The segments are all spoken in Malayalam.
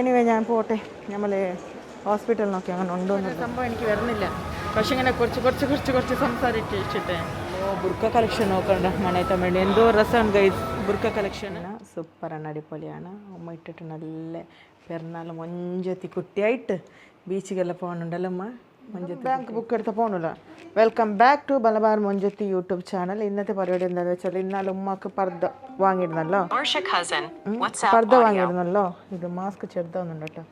എനിവേ ഞാൻ പോട്ടെ. നമ്മൾ ഹോസ്പിറ്റലിനൊക്കെ അങ്ങനെ ഉണ്ടോന്ന് സംഭവം എനിക്ക് വരുന്നില്ല. പക്ഷെ ഇങ്ങനെ കുറച്ച് സംസാരിച്ചിട്ട് ബുർക്ക കളക്ഷൻ നോക്കണ്ട മണയത്താൻ വേണ്ടി എന്തോ രസമാണ് ഗൈസ്. ബുർക്ക കളക്ഷൻ സൂപ്പറാണ്, അടിപൊളിയാണ്. ഉമ്മ ഇട്ടിട്ട് നല്ല പെരുന്നാൾ മൊഞ്ചത്തി കുട്ടിയായിട്ട് ബീച്ചിലെല്ലാം പോകുന്നുണ്ടല്ലോ ഉമ്മ. മൊഞ്ചത്തി ബാങ്ക് ബുക്ക് എടുത്ത് പോകുന്നില്ല. Welcome back to Malabar Monchathi YouTube channel. ഇന്നത്തെ പരിപാടി എന്താണെന്ന് വെച്ചാൽ ഇന്നാലും ഉമ്മക്ക് പർദ്ദ വാങ്ങിയിരുന്നല്ലോ. ഇത് മാസ്ക് ചെറുതാവുന്നുണ്ട് കേട്ടോ.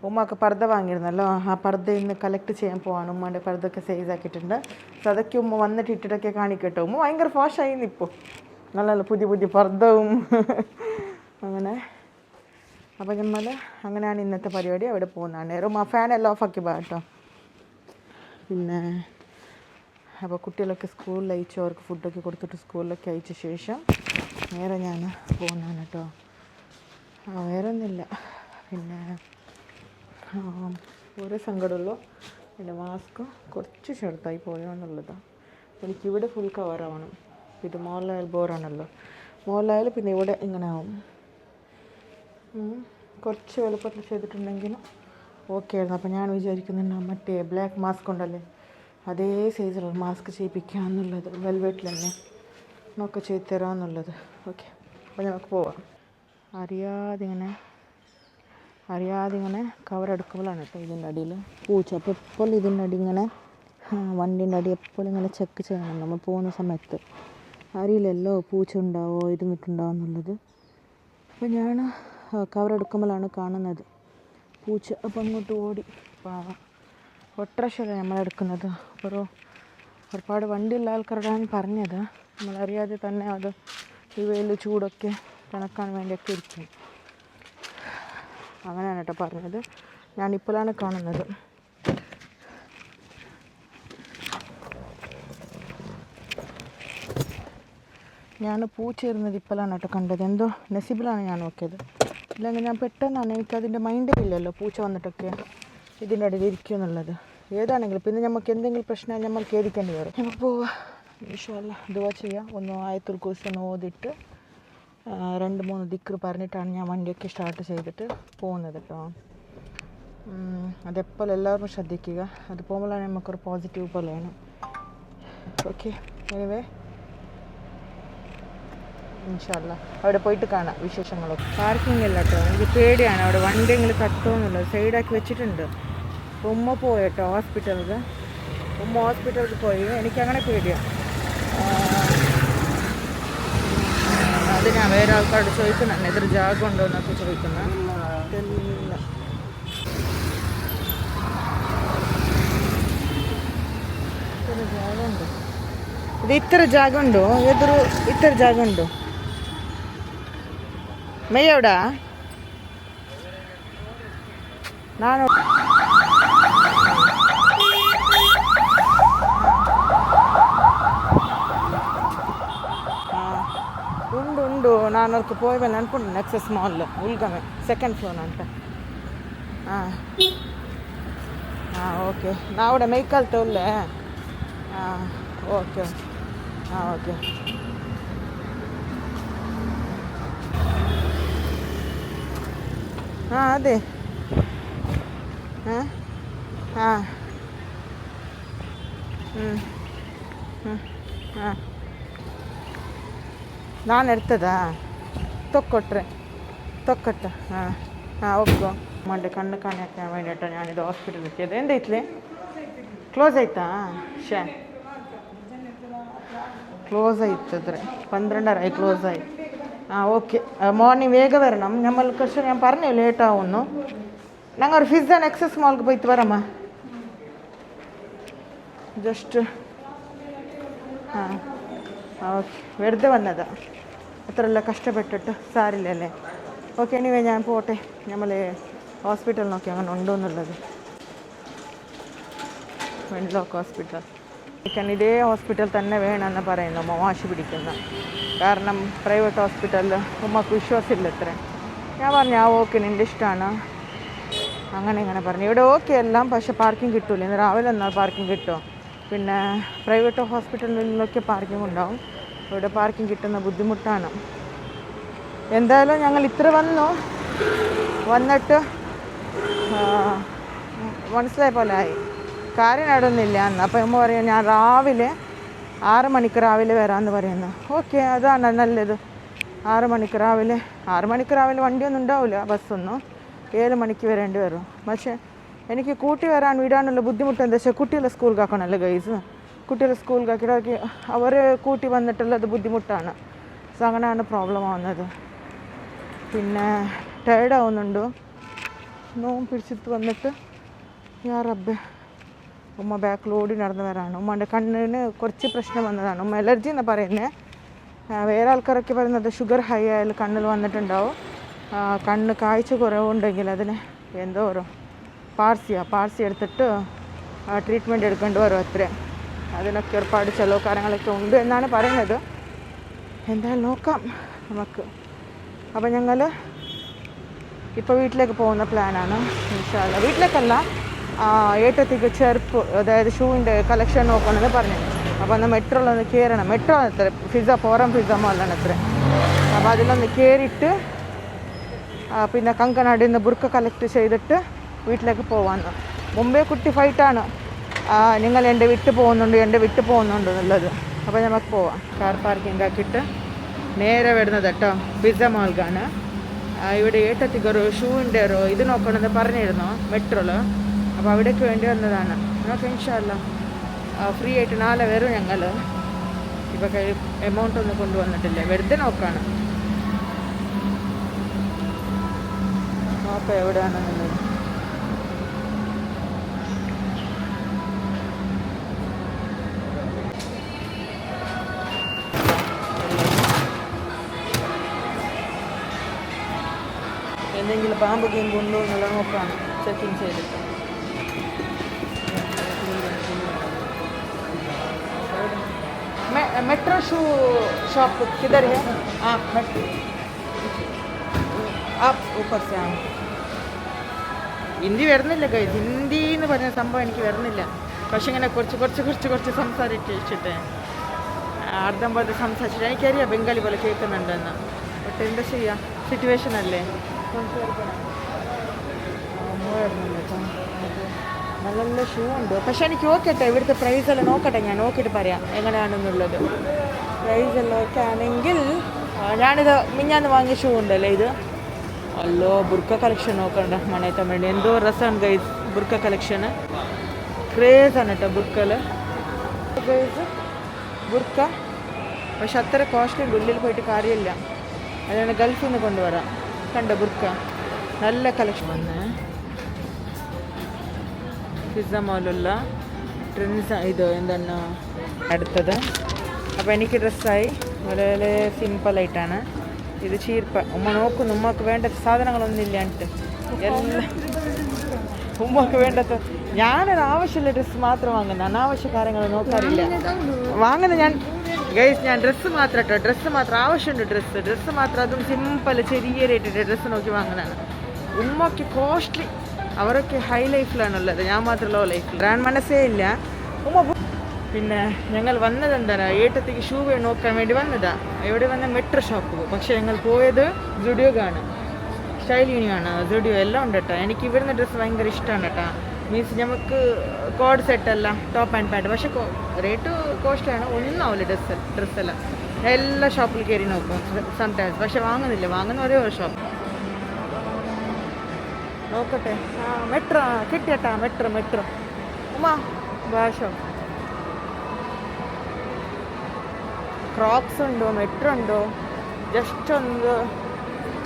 ഉമ്മക്ക് പർദ്ദ വാങ്ങിയിരുന്നല്ലോ. ആ പർദ്ദ ഇന്ന് കളക്ട് ചെയ്യാൻ പോവാണ്. ഉമ്മാൻ്റെ പർദ്ദയൊക്കെ സൈസ് ആക്കിയിട്ടുണ്ട്. സോ അതൊക്കെ ഉമ്മ വന്നിട്ട് ഇട്ടിട്ടൊക്കെ കാണിക്കട്ടോ. ഉമ്മ ഭയങ്കര ഫാഷായിന്ന് ഇപ്പോൾ. നല്ല പുതിയ പർദ്ദവും അങ്ങനെ. അപ്പോൾ നമ്മൾ അങ്ങനെയാണ് ഇന്നത്തെ പരിപാടി. അവിടെ പോകുന്നതാണ്. നേരം ആ ഫാനെല്ലാം ഓഫാക്കി പോകാം കേട്ടോ. പിന്നെ അപ്പോൾ കുട്ടികളൊക്കെ സ്കൂളിൽ അയച്ചു. അവർക്ക് ഫുഡൊക്കെ കൊടുത്തിട്ട് സ്കൂളിലൊക്കെ അയച്ച ശേഷം നേരെ ഞാൻ പോകുന്നതാണ് കേട്ടോ. വേറെ ഒന്നുമില്ല. പിന്നെ ഓരോ സങ്കടമുള്ളൂ. എൻ്റെ മാസ്ക് കുറച്ച് ചെറുതായി പോയോ എന്നുള്ളതാണ്. എനിക്കിവിടെ ഫുൾ കവറാവണം. ഇത് മോളിലായാൽ ബോറാണല്ലോ. മോളിലായാൽ പിന്നെ ഇവിടെ ഇങ്ങനെ ആവും. കുറച്ച് വലുപ്പത്തിൽ ചെയ്തിട്ടുണ്ടെങ്കിലും ഓക്കെ ആയിരുന്നു. അപ്പോൾ ഞാൻ വിചാരിക്കുന്നുണ്ട് മറ്റേ ബ്ലാക്ക് മാസ്ക് ഉണ്ടല്ലേ, അതേ സൈസിലുള്ള മാസ്ക് ചെയ്യിപ്പിക്കുക എന്നുള്ളത്. വെൽവെറ്റിൽ തന്നെ നമുക്ക് ചെയ്ത് തരാമെന്നുള്ളത്. ഓക്കെ, അപ്പോൾ നമുക്ക് പോവാം. അറിയാതെ ഇങ്ങനെ കവറെടുക്കുമ്പോഴാണ് കേട്ടോ ഇതിൻ്റെ അടിയിൽ പൂച്ച. അപ്പോൾ എപ്പോഴും ഇതിൻ്റെ അടി ഇങ്ങനെ വണ്ടീൻ്റെ അടി എപ്പോഴും ഇങ്ങനെ ചെക്ക് ചെയ്യണം നമ്മൾ പോകുന്ന സമയത്ത്. അറിയില്ലല്ലോ പൂച്ച ഉണ്ടാവോ ഇരുന്നിട്ടുണ്ടാവോ എന്നുള്ളത്. അപ്പോൾ ഞാൻ കവറെടുക്കുമ്പോഴാണ് കാണുന്നത് പൂച്ച. അപ്പോൾ അങ്ങോട്ട് ഓടി. പാവം ഒട്ടരശല്ല നമ്മളെടുക്കുന്നത്. ഒരുപാട് വണ്ടിയുള്ള ആൾക്കാരോടാണ് പറഞ്ഞത്. നമ്മളറിയാതെ തന്നെ അത് ഈ വെയിൽ ചൂടൊക്കെ തണുക്കാൻ വേണ്ടിയൊക്കെ ഇരിക്കും. അങ്ങനെയാണ് കേട്ടോ പറഞ്ഞത്. ഞാനിപ്പോഴാണ് കാണുന്നത്. ഞാൻ പൂച്ച ഇരുന്നത് ഇപ്പോഴാണ് കേട്ടോ കണ്ടത്. എന്തോ നസീബിലാണ് ഞാൻ നോക്കിയത്. ഇല്ലെങ്കിൽ ഞാൻ പെട്ടെന്നാണ്, എനിക്കതിൻ്റെ മൈൻഡേ ഇല്ലല്ലോ പൂച്ച വന്നിട്ടൊക്കെ ഇതിൻ്റെ ഇടയിൽ ഇരിക്കും എന്നുള്ളത്. ഏതാണെങ്കിലും പിന്നെ നമുക്ക് എന്തെങ്കിലും പ്രശ്നം നമ്മൾ ഖേദിക്കേണ്ടി വരും. നമുക്ക് പോവാം. ഇൻഷാ അല്ലാഹ് ദുആ ചെയ്യാം. ഒന്ന് ആയത്തുൽ കുർസി ഓതിയിട്ട് 2-3 ദിക്ർ പറഞ്ഞിട്ടാണ് ഞാൻ വണ്ടിയൊക്കെ സ്റ്റാർട്ട് ചെയ്തിട്ട് പോകുന്നത് കേട്ടോ. അതെപ്പോൾ എല്ലാവരും ശ്രദ്ധിക്കുക. അത് പോകുമ്പോഴാണ് നമുക്കൊരു പോസിറ്റീവ് പോലെയാണ്. ഓക്കെ, എനിവേ ഇൻഷാ അല്ലാഹ് അവിടെ പോയിട്ട് കാണാം വിശേഷങ്ങളൊക്കെ. പാർക്കിംഗ് ഇല്ല കേട്ടോ. എനിക്ക് പേടിയാണ് അവിടെ വണ്ടിയെങ്കിലും തട്ടുമെന്നുള്ളത്. സൈഡാക്കി വെച്ചിട്ടുണ്ട്. അപ്പോൾ ഉമ്മ പോയി കേട്ടോ ഹോസ്പിറ്റലിൽ. ഉമ്മ ഹോസ്പിറ്റലിൽ പോയി. എനിക്കങ്ങനെ പേടിയാണ്. അത് ഞാൻ വേറെ ആൾക്കാരോട് ചോദിക്കുന്നുണ്ട് എതിർ ജാഗം ഉണ്ടോ എന്നൊക്കെ ചോദിക്കുന്നത്. ഇല്ല, ഇത്ര ജാഗമുണ്ടോ? ഇത് ഇത്ര ജാഗമുണ്ടോ? എതിർ ഇത്ര ജാഗമുണ്ടോ? മെയ് എവിടാ? ನಾನು ఉండు ನಾನು ಅದಕ್ಕೆ పోయిపోయాను అనుకుంటున్నాను. నెక్సెస్ మాల్లో ఉల్గమే సెకండ్ ఫ్లోర్ అంట. ఓకే ನಾ ಕೂಡ ಮೆಯ್ಕಲ್ ತೊಲ್ಲೆ. Okay okay. ಅದೇ ನಾನು ಇರ್ತದಾ ತೊಕ್ಕೊಟ್ರೆ ತೊಕ್ಕೊಟ್ಟ. ಹೋಗೋ ಮಂಡೆ ಕಣ್ಣು ಕಾಣಕ್ಕೆ വേണ്ടിയിട്ട് ഞാനിത് ഹോസ്പിറ്റലിൽ എത്തിയത്. എന്തായിട്ടില്ലേ? ക്ലോസ് ആയിട്ടാ? ಶೇ ക്ലോസ് ആയിത്തത്രേ. 12:30 ക്ലോസ് ആയി. ഓക്കെ, മോർണിംഗ് വേഗം വരണം. നമ്മൾ കുറച്ച് ഞാൻ പറഞ്ഞു ലേറ്റാവുന്നു. ഞങ്ങൾ ഒരു ഫിസ്സ നെക്സസ് മാൾക്ക് പോയിട്ട് വരമ്മ. ജസ്റ്റ് ഓക്കെ, വെറുതെ വന്നതാ. അത്രയല്ല കഷ്ടപ്പെട്ടിട്ട് സാരില്ലല്ലേ. ഓക്കെ, എനിവേ ഞാൻ പോട്ടെ. നമ്മൾ ഹോസ്പിറ്റലിനൊക്കെ അങ്ങനെ ഉണ്ടോ എന്നുള്ളത്. വെൺലോക്ക് ഹോസ്പിറ്റൽ ഇതേ ഹോസ്പിറ്റൽ തന്നെ വേണമെന്ന് പറയുന്നു ഉമ്മ വാശി പിടിക്കുന്ന. കാരണം പ്രൈവറ്റ് ഹോസ്പിറ്റലിൽ ഉമ്മക്ക് വിശ്വാസമില്ല അത്ര. ഞാൻ പറഞ്ഞു ഓക്കെ നിൻ്റെ ഇഷ്ടമാണ് അങ്ങനെ പറഞ്ഞു. ഇവിടെ ഓക്കെ എല്ലാം, പക്ഷേ പാർക്കിംഗ് കിട്ടൂല. ഇന്ന് രാവിലെ എന്നാൽ പാർക്കിംഗ് കിട്ടുമോ? പിന്നെ പ്രൈവറ്റ് ഹോസ്പിറ്റലിലൊക്കെ പാർക്കിംഗ് ഉണ്ടാവും. ഇവിടെ പാർക്കിംഗ് കിട്ടുന്ന ബുദ്ധിമുട്ടാണ്. എന്തായാലും ഞങ്ങൾ ഇത്ര വന്നിട്ട് മനസ്സിലായ പോലെ ആയി. കാര്യം നടന്നില്ല എന്ന്. അപ്പോൾ അമ്മ പറയും ഞാൻ രാവിലെ 6 മണിക്ക് രാവിലെ വരാമെന്ന് പറയുന്നു. ഓക്കെ, അതാണ് നല്ലത്. 6 മണിക്ക് രാവിലെ വണ്ടിയൊന്നും ഉണ്ടാവില്ല, ബസ്സൊന്നും. 7 മണിക്ക് വരേണ്ടി വരും. പക്ഷേ എനിക്ക് കൂട്ടി വരാൻ വിടാനുള്ള ബുദ്ധിമുട്ട് എന്താ വെച്ചാൽ കുട്ടികളെ സ്കൂളിലാക്കണമല്ലോ ഗൈസ്. കുട്ടികളെ സ്കൂളിലാക്കി അവർ കൂട്ടി വന്നിട്ടുള്ളത് ബുദ്ധിമുട്ടാണ്. സോ അങ്ങനെയാണ് പ്രോബ്ലം ആവുന്നത്. പിന്നെ ടയേർഡ് ആവുന്നുണ്ട്. നോവും പിടിച്ചിട്ട് വന്നിട്ട് യാ റബ്ബേ. ഉമ്മ ബാക്കിൽ ഓടി നടന്ന് വരാണ്. ഉമ്മൻ്റെ കണ്ണിന് കുറച്ച് പ്രശ്നം വന്നതാണ്. ഉമ്മ അലർജി എന്ന് പറയുന്നത്. വേറെ ആൾക്കാരൊക്കെ പറയുന്നത് ഷുഗർ ഹൈ ആയാലും കണ്ണിൽ വന്നിട്ടുണ്ടാവും. കണ്ണ് കാഴ്ച കുറവുണ്ടെങ്കിൽ അതിന് എന്തോ ഒരു പാർസി എടുത്തിട്ട് ട്രീറ്റ്മെൻറ്റ് എടുക്കേണ്ടി വരും അത്രേ. അതിനൊക്കെ ഒരുപാട് ചിലവ് കാര്യങ്ങളൊക്കെ ഉണ്ട് എന്നാണ് പറയുന്നത്. എന്തായാലും നോക്കാം നമുക്ക്. അപ്പോൾ ഞങ്ങൾ ഇപ്പോൾ വീട്ടിലേക്ക് പോകുന്ന പ്ലാനാണ് ഇൻഷാ അല്ലാ. വീട്ടിലേക്കല്ല, ഏട്ടത്തേക്ക് ചെരുപ്പ്, അതായത് ഷൂവിൻ്റെ കളക്ഷൻ നോക്കണമെന്ന് പറഞ്ഞു. അപ്പോൾ അന്ന് മെട്രോയിലൊന്ന് കയറണം. മെട്രോ എത്ര ഫോറം പിസ്സ മോളിലാണ് എത്ര. അപ്പോൾ അതിലൊന്ന് കയറിയിട്ട് പിന്നെ കങ്കനാടിൽ നിന്ന് ബുർക്ക കളക്ട് ചെയ്തിട്ട് വീട്ടിലേക്ക് പോകാമെന്ന്. മുമ്പേ കുട്ടി ഫൈറ്റാണ്, നിങ്ങൾ എൻ്റെ വിട്ട് പോകുന്നുണ്ട് എന്നുള്ളത്. അപ്പോൾ നമുക്ക് പോവാം. കാർ പാർക്കിംഗ് ആക്കിയിട്ട് നേരെ വരുന്നത് കേട്ടോ പിസ്സ മോൾക്കാണ്. ഇവിടെ ഏട്ടത്തേക്ക് ഒരു ഷൂവിൻ്റെ ഒരു ഇത് നോക്കണമെന്ന് പറഞ്ഞിരുന്നു മെട്രോയിൽ. അപ്പോൾ അവിടേക്ക് വേണ്ടി വന്നതാണ്. നമുക്ക് ഇൻഷാ അല്ലാ ഫ്രീ ആയിട്ട് നാളെ വരും ഞങ്ങൾ. ഇപ്പോൾ എമൗണ്ട് ഒന്നും കൊണ്ടുവന്നിട്ടില്ല, വെറുതെ നോക്കാണ്. നോക്കാം എവിടെയാണെന്നുള്ളത്. എന്തെങ്കിലും പാമ്പ് ഗെയിം ഉണ്ടോ എന്നുള്ള നോക്കാണ് ചെക്കിങ് ചെയ്തിട്ട്. मेट्रो शू शॉप किधर है? हाँ मेट्रो, आप ऊपर से आओ. ഹിന്ദി വരുന്നില്ല ഗൈസ്. ഹിന്ദി എന്ന് പറഞ്ഞ സംഭവം എനിക്ക് വരുന്നില്ല. പക്ഷെ ഇങ്ങനെ കുറച്ച് സംസാരിച്ചിട്ട് അർദ്ധം പോലെ സംസാരിച്ചിട്ട് എനിക്കറിയാം ബംഗാളി പോലെ കേൾക്കുന്നുണ്ടെന്ന്. ബട്ട് എന്താ ചെയ്യുക, സിറ്റുവേഷൻ അല്ലേ. നല്ല ഷൂ ഉണ്ട്. പക്ഷെ എനിക്ക് നോക്കട്ടെ ഇവിടുത്തെ പ്രൈസെല്ലാം നോക്കട്ടെ. ഞാൻ നോക്കിയിട്ട് പറയാം എങ്ങനെയാണെന്നുള്ളത്. പ്രൈസെല്ലാം ഒക്കെ ആണെങ്കിൽ ഞാനിത് മിഞ്ഞാന്ന് വാങ്ങിയ ഷൂ ഉണ്ടല്ലേ ഇത്. അല്ലോ ബുർക്ക കളക്ഷൻ നോക്കണ്ട മണയത്താൻ വേണ്ടി. എന്തോ രസമാണ് ഗൈസ് ബുർക്ക കളക്ഷന്. ക്രേസാണ് കേട്ടോ ബുർക്കൽ ഗൈസ്. ബുർക്ക പക്ഷെ അത്ര കോസ്റ്റ്ലി ഉള്ളിൽ പോയിട്ട് കാര്യമില്ല. അതാണ് ഗൾഫിൽ നിന്ന് കൊണ്ടുവരാം. കണ്ടോ ബുർക്ക നല്ല കളക്ഷൻ വന്ന് പിസ്സ മോലുള്ള ട്രെൻഡ്സ്. ഇത് എന്താണ് അടുത്തത്. അപ്പോൾ എനിക്ക് ഡ്രസ്സായി വളരെ സിമ്പിളായിട്ടാണ്. ഇത് ചീർപ്പ. ഉമ്മ നോക്കുന്നു, ഉമ്മക്ക് വേണ്ട സാധനങ്ങളൊന്നും ഇല്ലാണ്ട് എല്ലാം ഉമ്മക്ക് വേണ്ടത്. ഞാനൊരു ആവശ്യമുള്ള ഡ്രസ്സ് മാത്രം വാങ്ങുന്നത്, അനാവശ്യ കാര്യങ്ങൾ നോക്കാറില്ല. വാങ്ങുന്നത് ഞാൻ ഗൈസ്, ഞാൻ ഡ്രസ്സ് മാത്രം കേട്ടോ, ഡ്രസ്സ് മാത്രം ആവശ്യമുണ്ട്. ഡ്രസ്സ് മാത്രം, അതും സിമ്പിൾ ചെറിയ റേറ്റിൻ്റെ ഡ്രസ്സ് നോക്കി വാങ്ങുന്നതാണ്. ഉമ്മക്ക് കോസ്റ്റ്ലി, അവരൊക്കെ ഹൈ ലൈഫിലാണുള്ളത്, ഞാൻ മാത്രം ലോ ലൈഫിൽ. വരാൻ മനസ്സേ ഇല്ല ഉമ്മ. പിന്നെ ഞങ്ങൾ വന്നത് എന്താണ്, ഏട്ടത്തേക്ക് ഷൂ നോക്കാൻ വേണ്ടി വന്നതാണ്. ഇവിടെ വന്ന മെട്രോ ഷോപ്പ്. പക്ഷേ ഞങ്ങൾ പോയത് ജുഡിയോക്കാണ്. സ്റ്റൈൽ യൂണിയാണ്, ജുഡിയോ എല്ലാം ഉണ്ട് കേട്ടോ. എനിക്ക് ഇവിടുന്ന് ഡ്രസ്സ് ഭയങ്കര ഇഷ്ടമാണ് കേട്ടോ. മീൻസ് നമുക്ക് കോഡ് സെറ്റല്ല, ടോപ്പ് ആൻഡ് പാൻറ്റ്. പക്ഷേ റേറ്റ് കോസ്റ്റാണ്, ഒന്നാവില്ല ഡ്രസ്സെല്ലാം. എല്ലാ ഷോപ്പിൽ കയറി നോക്കും സംടൈംസ്, പക്ഷെ വാങ്ങുന്ന ഒരേ ഒരു ഷോപ്പ് നോക്കട്ടെ. മെട്രോ കിട്ടിയട്ടാ, മെട്രോ ഉമ്മ ഭാഷ. ക്രോക്സ് ഉണ്ടോ, മെട്രോ ഉണ്ടോ, ജസ്റ്റ് ഒന്ന്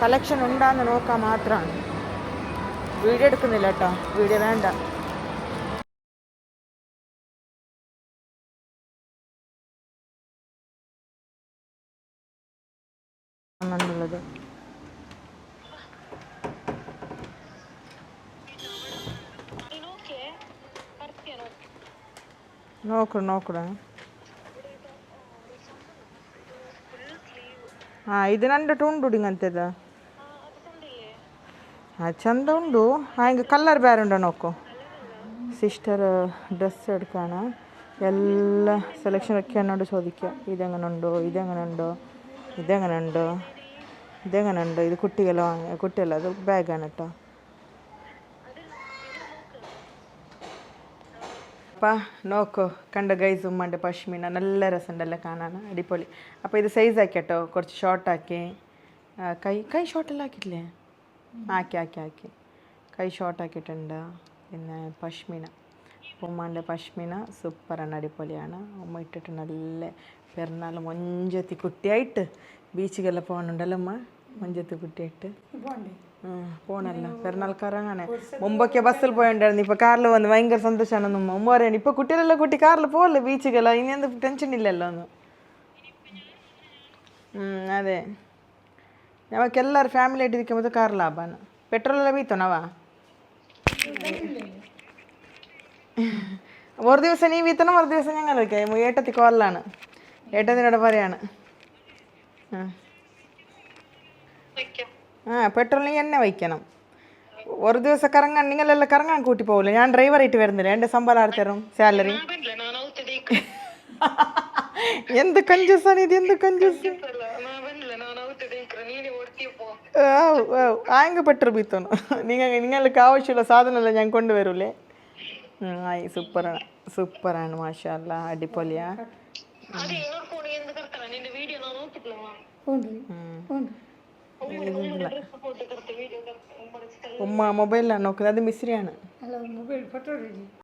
കളക്ഷൻ ഉണ്ടാന്ന് നോക്കാൻ മാത്രമാണ്. വീഡിയോ എടുക്കുന്നില്ല കേട്ടോ, വീഡിയോ വേണ്ട. എന്നുള്ളത് ನೋಡ್ಕೊಡ. ಇದು ನಂದು ಉಂಡು ಹಿಂಗಂತದ. ಚಂದ ಉಂಡು. ಹಿಂಗೆ ಕಲರ್ ಬೇರೆ ಉಂಡು ನೋಕು. Sister dress എടുക്കാണ്. എല്ലാ സെലക്ഷൻ ഒക്കെ എന്നോട് ചോദിക്കുക, ഇതെങ്ങനെയുണ്ടോ, ഇത് കുട്ടികളോ, കുട്ടിയല്ല, അത് ബാഗാണ് കേട്ടോ. അപ്പം നോക്കോ കണ്ട ഗൈസ് ഉമ്മാൻ്റെ പഷ്മീന നല്ല രസമുണ്ടല്ലോ കാണാൻ അടിപൊളി. അപ്പോൾ ഇത് സൈസ് ആക്കിട്ടോ, കുറച്ച് ഷോർട്ടാക്കി. കൈ ഷോർട്ടെല്ലാം ആക്കിയിട്ടില്ലേ? ആക്കി കൈ ഷോർട്ടാക്കിയിട്ടുണ്ട്. പിന്നെ പഷ്മീന, ഉമ്മാൻ്റെ പഷ്മീന സൂപ്പറാണ്, അടിപൊളിയാണ്. ഉമ്മ ഇട്ടിട്ട് നല്ല പെരുന്നാൾ മൊഞ്ചത്തി കുട്ടിയായിട്ട് ബീച്ചിലെല്ലാം പോകണുണ്ടല്ലോ ഉമ്മ, മൊഞ്ചത്തി കുട്ടിയായിട്ട് പോകണല്ലോ പെരുന്നാൾക്കാരങ്ങനെ. മുമ്പൊക്കെ ബസ്സിൽ പോയിട്ടുണ്ടായിരുന്നു, ഇപ്പോൾ കാറിൽ വന്ന് ഭയങ്കര സന്തോഷമാണെന്ന് ഉമ്മ പറയണം. ഇപ്പോൾ കുട്ടികളെല്ലാം കൂട്ടി കാറിൽ പോകല്ലേ ബീച്ചുകള, ഇനി എന്ത് ടെൻഷൻ ഇല്ലല്ലോ ഒന്ന്. അതെ, ഞങ്ങൾക്ക് എല്ലാവരും ഫാമിലി ആയിട്ട് ഇരിക്കുമ്പോൾ കാർ ലാഭമാണ്. പെട്രോളെല്ലാം വീത്തണവാ ഒരു ദിവസം നീ വീത്തണം, ഒരു ദിവസം ഞങ്ങൾ വയ്ക്കാം. ഏട്ടത്തി കോറിലാണ്, ഏട്ടത്തിനോട് പറയാണ്. പെട്രോൾ നീ എന്നെ വയ്ക്കണം. ഒരു ദിവസം കറങ്ങാൻ നിങ്ങളെല്ലാം കറങ്ങാൻ കൂട്ടി പോകില്ല, ഞാൻ ഡ്രൈവറായിട്ട് വരുന്നില്ല. എൻ്റെ ശമ്പളം ആര് തരും? സാലറി എന്ത് കഞ്ചൂസാണ് ഇത്, എന്ത് കഞ്ചൂസ്. ആങ്ക് പെട്രോൾ ബീത്തോണം. നിങ്ങൾക്ക് ആവശ്യമുള്ള സാധനമല്ല ഞാൻ കൊണ്ടുവരൂലേ. ആയി സൂപ്പറാണ് മാഷാ അല്ലാ, അടിപൊളിയാ. ഉമ്മ മൊബൈലിലാണ് നോക്കുന്നത്, അത് മിസ്രിയാണ്.